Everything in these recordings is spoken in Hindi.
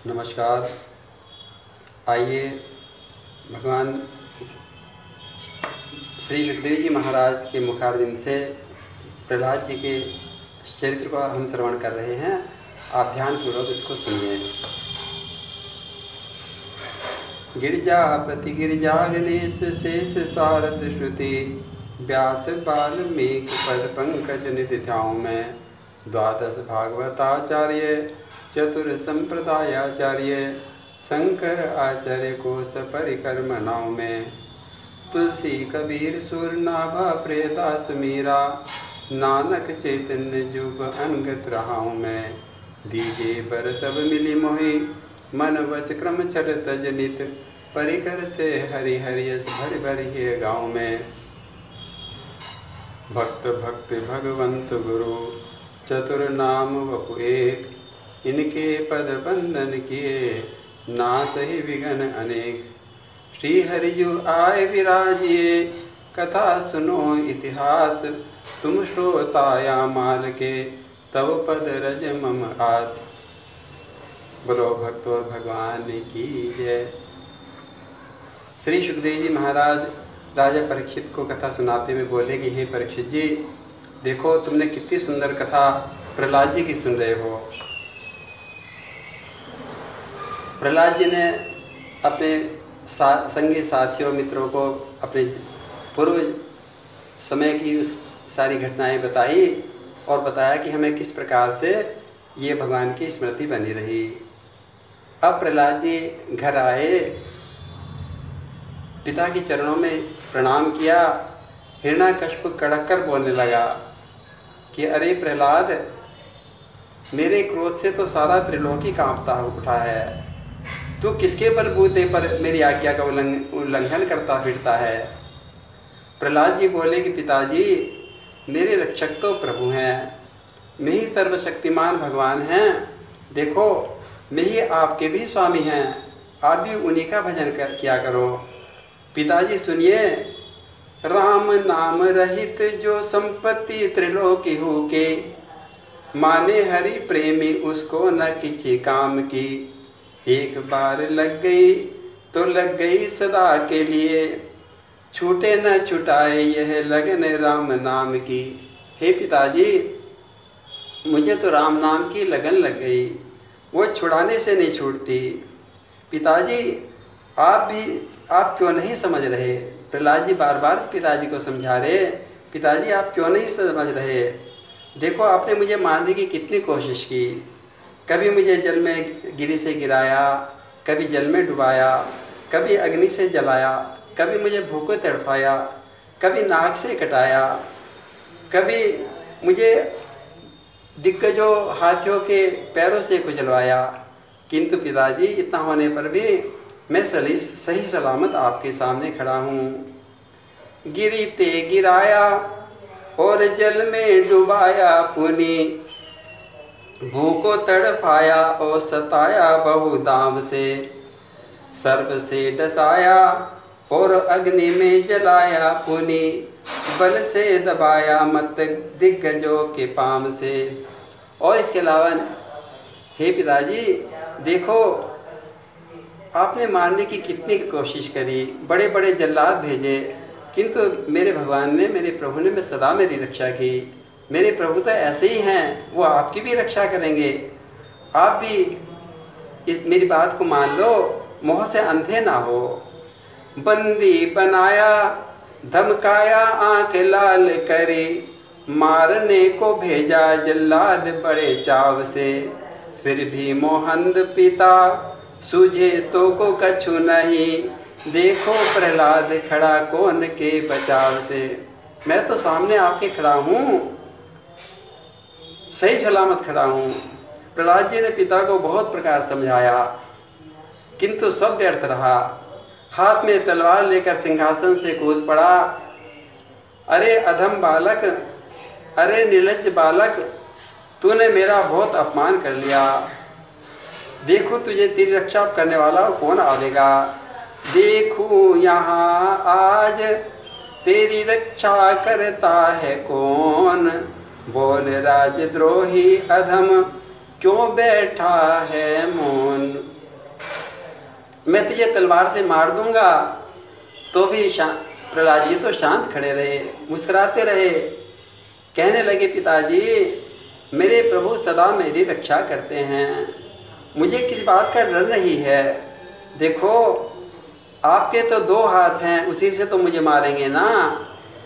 नमस्कार। आइए भगवान श्री सुखदेव जी महाराज के मुखारविंद से प्रहलाद जी के चरित्र को हम श्रवण कर रहे हैं। आप ध्यानपूर्वक इसको सुनिए। गिरिजापति गिरिजा गणेश शेष सारद श्रुति व्यास वाल्मीकि पद पंकज निधि ध्याऊं में। द्वादश भागवताचार्य चतुर संप्रदायाचार्य शंकर आचार्य को सपरिकर मनाओं में। तुलसी कबीर सुरनाभा प्रेदास मीरा नानक चैतन्य जुग अनगत रहाऊं मैं। दीजे पर सब मिली मोहि मन वच क्रम छल तजनित परिकर से हरि हरियस भरि भरि हे गाँव में। भक्त भक्त भगवंत गुरु चतुर नाम वपु एक। इनके पद बंदन किए नास ही विघन अनेक। श्री हरिजु आए विराजिए कथा सुनो इतिहास। तुम श्रोताया माल के तव पद रज मम आस। बोलो भक्त और भगवान की जय। श्री सुखदेव जी महाराज राजा परीक्षित को कथा सुनाते हुए बोले कि हे परीक्षित जी, देखो तुमने कितनी सुंदर कथा प्रहलाद जी की सुन रहे हो। प्रहलाद जी ने अपने संगी साथियों मित्रों को अपने पूर्व समय की उस सारी घटनाएं बताई और बताया कि हमें किस प्रकार से ये भगवान की स्मृति बनी रही। अब प्रहलाद जी घर आए, पिता के चरणों में प्रणाम किया। हिरण्याकश्यप कड़क कर बोलने लगा कि अरे प्रहलाद, मेरे क्रोध से तो सारा त्रिलोकी कांपता उठा है। तू किसके बलबूते पर मेरी आज्ञा का उल्लंघन करता फिरता है। प्रहलाद जी बोले कि पिताजी, मेरे रक्षक तो प्रभु हैं, मैं ही सर्वशक्तिमान भगवान हैं। देखो मैं ही आपके भी स्वामी हैं, आप भी उन्हीं का भजन किया करो। पिताजी सुनिए, राम नाम रहित जो संपत्ति त्रिलोकी हो के। माने हरि प्रेमी उसको न किसी काम की। एक बार लग गई तो लग गई सदा के लिए। छूटे न छुटाए यह लगन राम नाम की। हे पिताजी, मुझे तो राम नाम की लगन लग गई, वो छुड़ाने से नहीं छूटती। पिताजी आप क्यों नहीं समझ रहे। प्रहलाद जी बार बार पिताजी को समझा रहे, पिताजी आप क्यों नहीं समझ रहे। देखो आपने मुझे मारने की कितनी कोशिश की। कभी मुझे जल में गिरी से गिराया, कभी जल में डुबाया, कभी अग्नि से जलाया, कभी मुझे भूखे तड़पाया, कभी नाक से कटाया, कभी मुझे दिग्गजों हाथियों के पैरों से कुचलवाया। किंतु पिताजी इतना होने पर भी मैं सही सलामत आपके सामने खड़ा हूँ। गिरीते गिराया और जल में डुबाया पुनी। भूखो तड़पाया और सताया बहु दाम से। सर्प से डसाया और अग्नि में जलाया पुनी। बल से दबाया मत दिग्गजों के पाम से। और इसके अलावा हे पिताजी, देखो आपने मारने की कितनी कोशिश करी, बड़े बड़े जल्लाद भेजे, किंतु मेरे भगवान ने, मेरे प्रभु ने सदा मेरी रक्षा की। मेरे प्रभु तो ऐसे ही हैं, वो आपकी भी रक्षा करेंगे। आप भी मेरी बात को मान लो, मोह से अंधे ना हो। बंदी बनाया धमकाया आंख लाल करे। मारने को भेजा जल्लाद बड़े चाव से। फिर भी मोहंद पिता सूझे तो को कछु नहीं। देखो प्रहलाद खड़ा कौन के बचाव से। मैं तो सामने आपके खड़ा हूँ, सही सलामत खड़ा हूँ। प्रहलाद जी ने पिता को बहुत प्रकार समझाया, किंतु सब व्यर्थ रहा। हाथ में तलवार लेकर सिंहासन से कूद पड़ा। अरे अधम बालक, अरे निर्लज्ज बालक, तूने मेरा बहुत अपमान कर लिया। देखो तुझे तेरी रक्षा करने वाला कौन आवेगा। देखूं यहाँ आज तेरी रक्षा करता है कौन। बोल राजद्रोही अधम क्यों बैठा है मौन। मैं तुझे तलवार से मार दूंगा। तो भी प्रहलाद जी तो शांत खड़े रहे, मुस्कुराते रहे। कहने लगे, पिताजी मेरे प्रभु सदा मेरी रक्षा करते हैं, मुझे किस बात का डर नहीं है। देखो आपके तो 2 हाथ हैं, उसी से तो मुझे मारेंगे ना,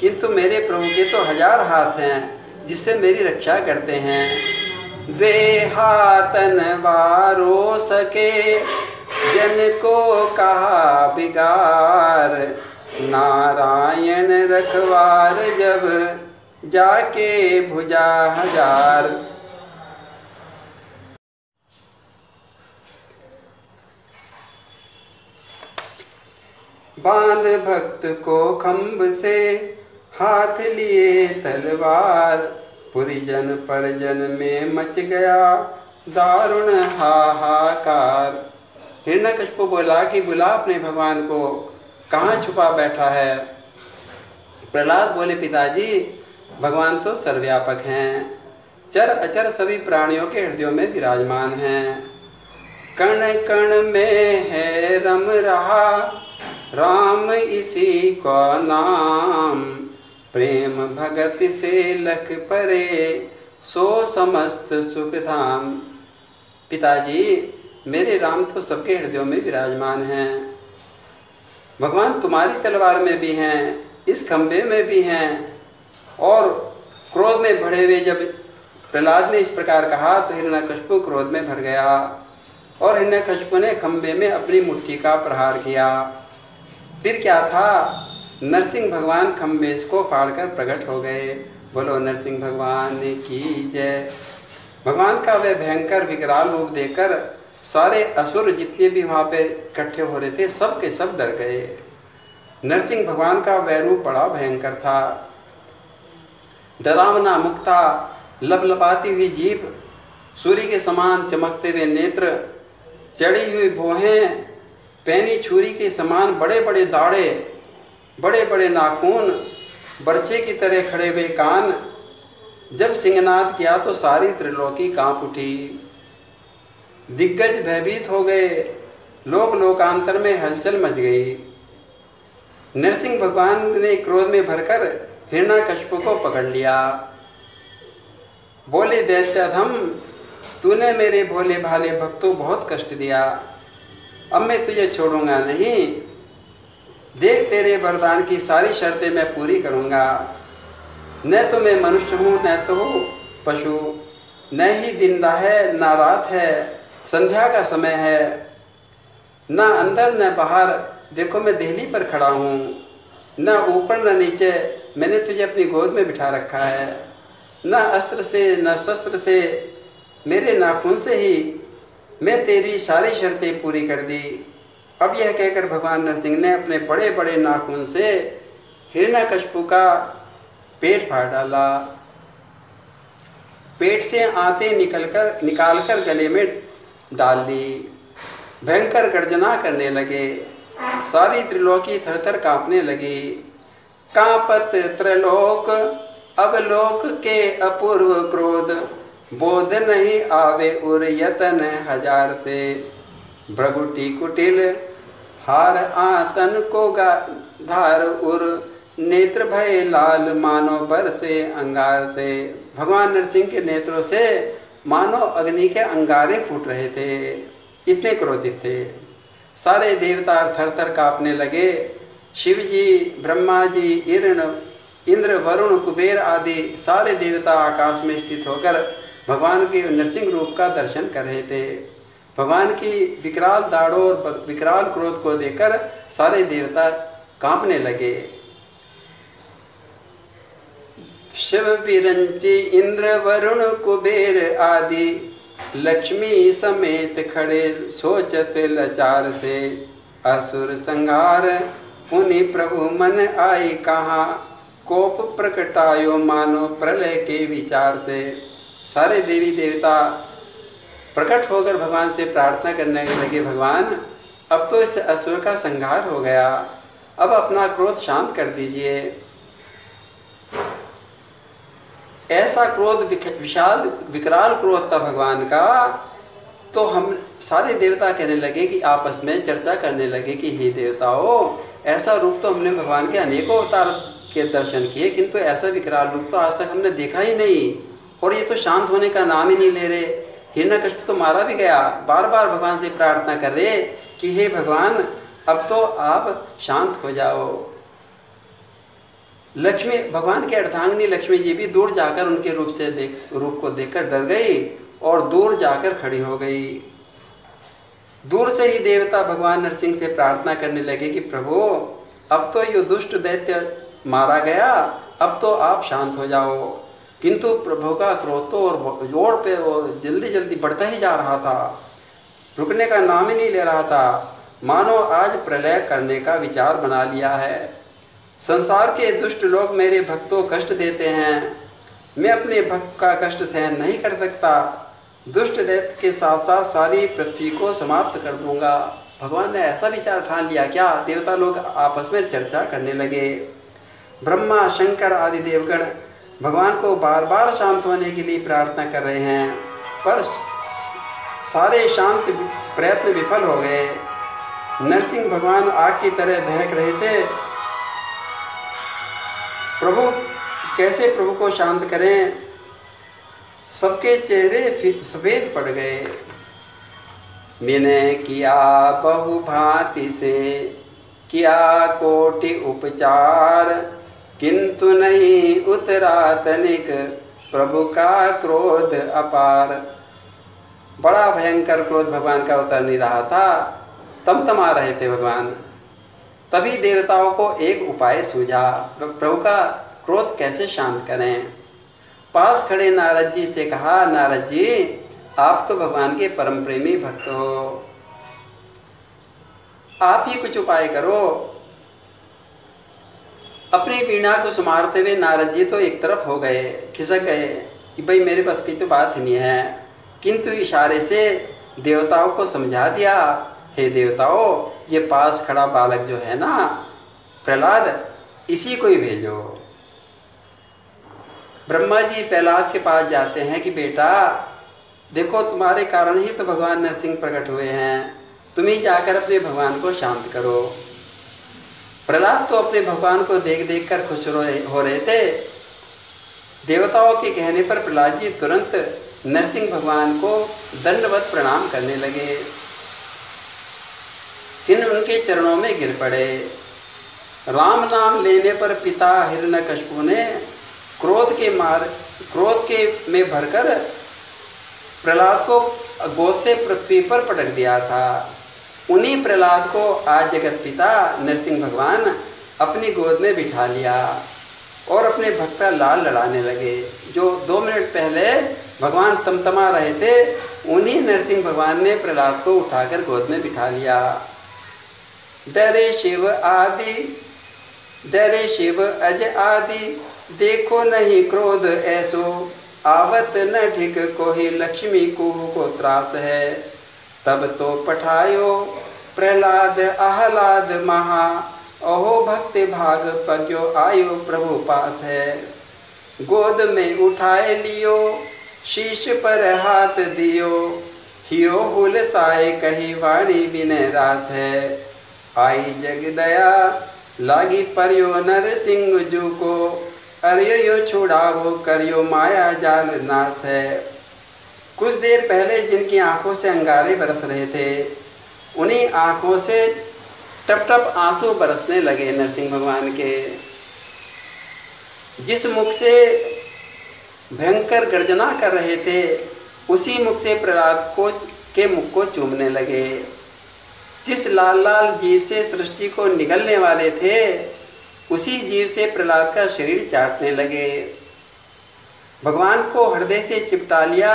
किंतु मेरे प्रभु के तो 1000 हाथ हैं जिससे मेरी रक्षा करते हैं। वे हाथन वारो सके जन को कहा बिगार, नारायण रखवार जब जाके भुजा 1000। बांध भक्त को खम्भ से हाथ लिए तलवार, पुरिजन परिजन में मच गया दारुण हाहाकार। हिरण्यकशिपु बोला कि बुला अपने भगवान को, कहाँ छुपा बैठा है। प्रहलाद बोले, पिताजी भगवान तो सर्वव्यापक हैं, चर अचर सभी प्राणियों के हृदयों में विराजमान हैं। कण कण में है रम रहा राम इसी का नाम, प्रेम भगत से लख परे सो समस्त सुख धाम। पिताजी मेरे राम तो सबके हृदयों में विराजमान हैं, भगवान तुम्हारी तलवार में भी हैं, इस खंबे में भी हैं। और क्रोध में भरे हुए जब प्रहलाद ने इस प्रकार कहा तो हिरण्यकशिपु क्रोध में भर गया और हिरण्यकशिपु ने खंबे में अपनी मुट्ठी का प्रहार किया। फिर क्या था, नरसिंह भगवान खंबे को फाड़कर प्रकट हो गए। बोलो नरसिंह भगवान की जय। भगवान का वह भयंकर विकराल रूप देखकर सारे असुर जितने भी वहाँ पे इकट्ठे हो रहे थे सब के सब डर गए। नरसिंह भगवान का वह रूप बड़ा भयंकर था, डरावना मुख था, लपलपाती हुई जीभ, सूर्य के समान चमकते हुए नेत्र, चढ़ी हुई भौहें, पैनी छुरी के समान बड़े बड़े दाढ़े, बड़े बड़े नाखून, बरछे की तरह खड़े हुए कान। जब सिंहनाद किया तो सारी त्रिलोकी कांप उठी, दिग्गज भयभीत हो गए, लोक लोकांतर में हलचल मच गई। नरसिंह भगवान ने क्रोध में भरकर हिरण्यकशिपु को पकड़ लिया। बोले, दैत्याधम तूने मेरे भोले भाले भक्तों बहुत कष्ट दिया, अब मैं तुझे छोड़ूंगा नहीं। देख तेरे वरदान की सारी शर्तें मैं पूरी करूंगा। न तो मैं मनुष्य हूँ न तो पशु, न ही दिन है न रात है, संध्या का समय है, न अंदर न बाहर। देखो मैं देहली पर खड़ा हूँ, न ऊपर न नीचे, मैंने तुझे अपनी गोद में बिठा रखा है। न अस्त्र से न शस्त्र से, मेरे नाखून से ही मैं तेरी सारी शर्तें पूरी कर दी। अब यह कहकर भगवान नरसिंह ने अपने बड़े बड़े नाखून से हिरण्यकशिपु का पेट फाड़ डाला। पेट से आंतें निकालकर गले में डाल ली। भयंकर गर्जना करने लगे, सारी त्रिलोकी थरथर कांपने लगी। कांपत त्रैलोक अवलोक के अपूर्व क्रोध, बोध नहीं आवे उर यतन 1000 से। भ्रगुटी कुटिल हार आतन को धार उर, नेत्र भय लाल मानो बरसे अंगार से। भगवान नरसिंह के नेत्रों से मानो अग्नि के अंगारे फूट रहे थे, इतने क्रोधित थे। सारे देवता थरथर कांपने लगे। शिव जी, ब्रह्मा जी, इंद्र, वरुण, कुबेर आदि सारे देवता आकाश में स्थित होकर भगवान के नरसिंह रूप का दर्शन कर रहे थे। भगवान की विकराल दाढ़ों और विकराल क्रोध को देखकर सारे देवता कांपने लगे। शिव विरंची इंद्र वरुण कुबेर आदि लक्ष्मी समेत खड़े सोचत लचार से। असुर संहार उन्हीं प्रभु मन आई कहाँ, कोप प्रकटायो मानो प्रलय के विचार से। सारे देवी देवता प्रकट होकर भगवान से प्रार्थना करने लगे, भगवान अब तो इस असुर का संहार हो गया, अब अपना क्रोध शांत कर दीजिए। ऐसा क्रोध विकराल क्रोध था भगवान का तो हम सारे देवता कहने लगे कि आपस में चर्चा करने लगे कि हे देवताओं, ऐसा रूप तो हमने भगवान के अनेकों अवतार के दर्शन किए, किंतु ऐसा विकराल रूप तो आज तक हमने देखा ही नहीं, और ये तो शांत होने का नाम ही नहीं ले रहे। हिरण्यकश्यप तो मारा भी गया, बार बार भगवान से प्रार्थना कर रहे कि हे भगवान, अब तो आप शांत हो जाओ। लक्ष्मी, भगवान के अर्धांगिनी लक्ष्मी जी भी दूर जाकर उनके रूप को देखकर डर गई और दूर जाकर खड़ी हो गई। दूर से ही देवता भगवान नरसिंह से प्रार्थना करने लगे कि प्रभु, अब तो ये दुष्ट दैत्य मारा गया, अब तो आप शांत हो जाओ। किंतु प्रभु का क्रोध तो और जोर पे और जल्दी जल्दी बढ़ता ही जा रहा था, रुकने का नाम ही नहीं ले रहा था, मानो आज प्रलय करने का विचार बना लिया है। संसार के दुष्ट लोग मेरे भक्त को कष्ट देते हैं, मैं अपने भक्त का कष्ट सहन नहीं कर सकता, दुष्ट दैत्य के साथ साथ सारी पृथ्वी को समाप्त कर दूंगा। भगवान ने ऐसा विचार ठान लिया क्या? देवता लोग आपस में चर्चा करने लगे। ब्रह्मा, शंकर आदि देवगण भगवान को बार बार शांत होने के लिए प्रार्थना कर रहे हैं, पर सारे शांत प्रयत्न विफल हो गए। नरसिंह भगवान आग की तरह दहक रहे थे। प्रभु कैसे प्रभु को शांत करें? सबके चेहरे सफेद पड़ गए। मैंने किया बहु भांति से, किया कोटि उपचार, किंतु नहीं उतरा तनिक प्रभु का क्रोध अपार। बड़ा भयंकर क्रोध भगवान का उतर नहीं रहा था, तमतमा रहे थे भगवान। तभी देवताओं को एक उपाय सूझा, प्रभु का क्रोध कैसे शांत करें। पास खड़े नारद जी से कहा, नारद जी, आप तो भगवान के परम प्रेमी भक्त हो, आप ही कुछ उपाय करो। अपनी वीणा को सुमारते हुए नारद जी तो एक तरफ हो गए, खिसक गए कि भाई मेरे बस की तो बात ही नहीं है, किंतु इशारे से देवताओं को समझा दिया, हे देवताओं, ये पास खड़ा बालक जो है ना प्रहलाद, इसी को ही भेजो। ब्रह्मा जी प्रहलाद के पास जाते हैं कि बेटा देखो, तुम्हारे कारण ही तो भगवान नरसिंह प्रकट हुए हैं, तुम ही जाकर अपने भगवान को शांत करो। प्रहलाद तो अपने भगवान को देख देख कर खुश हो रहे थे। देवताओं के कहने पर प्रहलाद जी तुरंत नरसिंह भगवान को दंडवत प्रणाम करने लगे, किन उनके चरणों में गिर पड़े। राम नाम लेने पर पिता हिरण्यकश्यप ने क्रोध के में भरकर प्रहलाद को गोद से पृथ्वी पर पटक दिया था। उन्हीं प्रहलाद को आज जगत पिता नरसिंह भगवान अपनी गोद में बिठा लिया और अपने भक्त का लाल लड़ाने लगे। जो 2 मिनट पहले भगवान तमतमा रहे थे, उन्हीं नरसिंह भगवान ने प्रहलाद को उठाकर गोद में बिठा लिया। डरे शिव अज आदि, देखो नहीं क्रोध ऐसो, आवत न ठीक कोहि लक्ष्मी कुहू को त्रास है। तब तो पठायो प्रहलाद आह्लाद महा, अहो भक्ति भाग पग्यो आयो प्रभु पास है। गोद में उठाए लियो, शीश पर हाथ दियो, हियो हुल साए कही वाणी विनय रास है। आई जग दया लागी परियो नरसिंह जू को, अरियो यो छुड़ावो करियो माया जाल नाश है। कुछ देर पहले जिनकी आंखों से अंगारे बरस रहे थे, उन्हीं आंखों से टप टप आंसू बरसने लगे नरसिंह भगवान के। जिस मुख से भयंकर गर्जना कर रहे थे, उसी मुख से प्रहलाद के मुख को चूमने लगे। जिस लाल लाल जीव से सृष्टि को निगलने वाले थे, उसी जीव से प्रहलाद का शरीर चाटने लगे। भगवान को हृदय से चिपटा लिया।